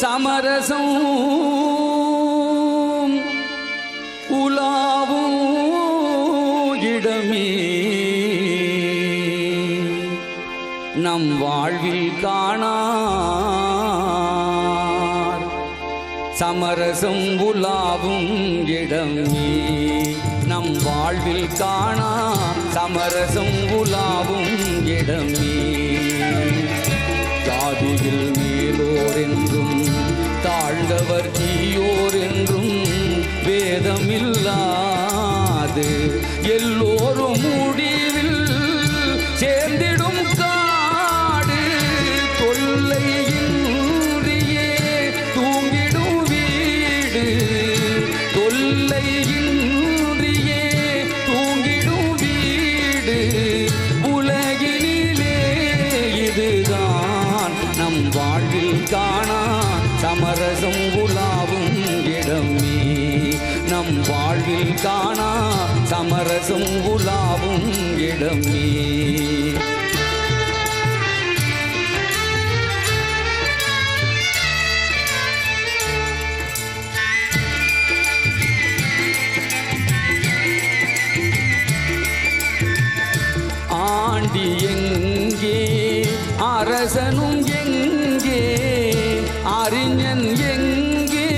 சமரசம் உலாவும் இடமே நம் வாழ்வில் காணார். சமரசம் உலாவும் இடமே நம் வாழ்வில் காணா. சமரசம் உலாவும் இடமே ஜாதியில் மேலோர் என்றும் தாழ்ந்தவர் தீயோர் என்றும் வேதமில்லாது எல்லோரும் முடிவில் சேர்ந்திடும் காடு. தொல்லையின்றியே தூங்கிடும் வீடு. தொல்லையின்றியே தூங்கிடும் வீடு. உலகினிலே இதுதான் நம் வாழ்வில் காணா. சமரசம் உலாவும் இடமே நம் வாழ்வில் காணா. சமரசம் உலாவும் இடமே ஆண்டி எங்கே அரசனும் எங்கே அறிஞன் எங்கே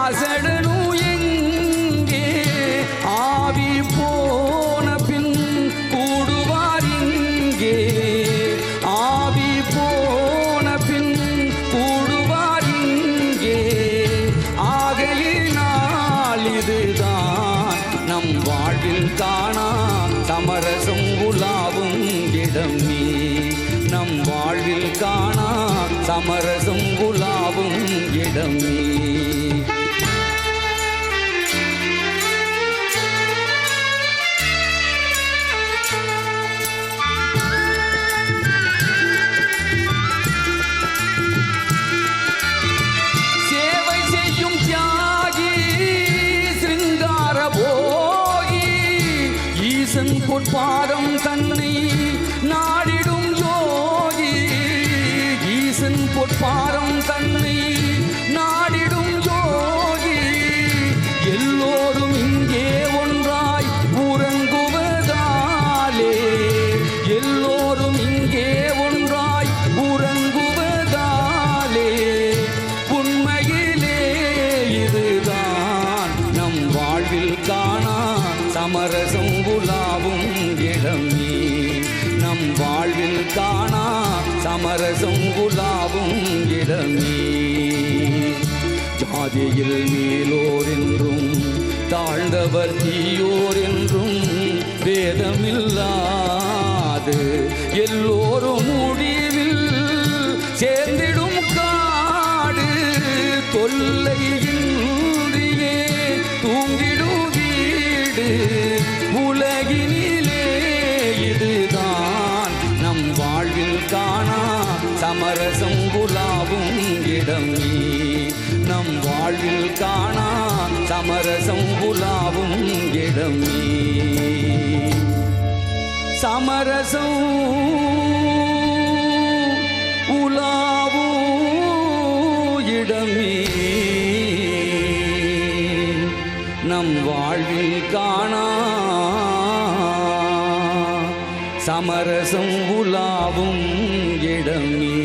அசடனும் எங்கே ஆவி போன பின் கூடுவார் இங்கே. ஆவி போன பின் கூடுவார் இங்கே. ஆகையினால் இதுதான் நம் வாழ்வில் காணா. சமரசம் உலாவும் இடமே நம் வாழ்வில் காணா. சமரசம் உலாவும் இடமே சேவை செய்யும் தியாகி சிருங்கார போகி ஈசன் பொற்பாதம் தன்னை நாடிடும் யோகி. ஈசன் பொற்பாதம் தன்னை நாடிடும் யோகி. எல்லோரும் இங்கே ஒன்றாய் உறங்குவதாலே. எல்லோரும் இங்கே ஒன்றாய் உறங்குவதாலே உண்மையிலே இதுதான் நம் வாழ்வில் காணா. சமரசம் உலாவும் இடமே நம் வாழ்வில் காணா. சமரசம் உலாவும் இடமே ஜாதியில் மேலோர் என்றும் தாழ்ந்தவர் தீயோர் என்றும் வேதமில்லாது எல்லோரும் முடிவில் சேர்ந்திடும் காடு. தொல்லையின்றியே தூங்கிடும் வீடு. உலகினிலே இதுதான் நம் வாழ்வில் காணா. சமரசம் உலாவும் இடமே நம் வாழ்வில் காணா. சமரசம் உலாவும் இடமே சமரசம் உலாவும் இடமே நம் வாழ்வில் காணா. சமரசம் உலாவும் இடமே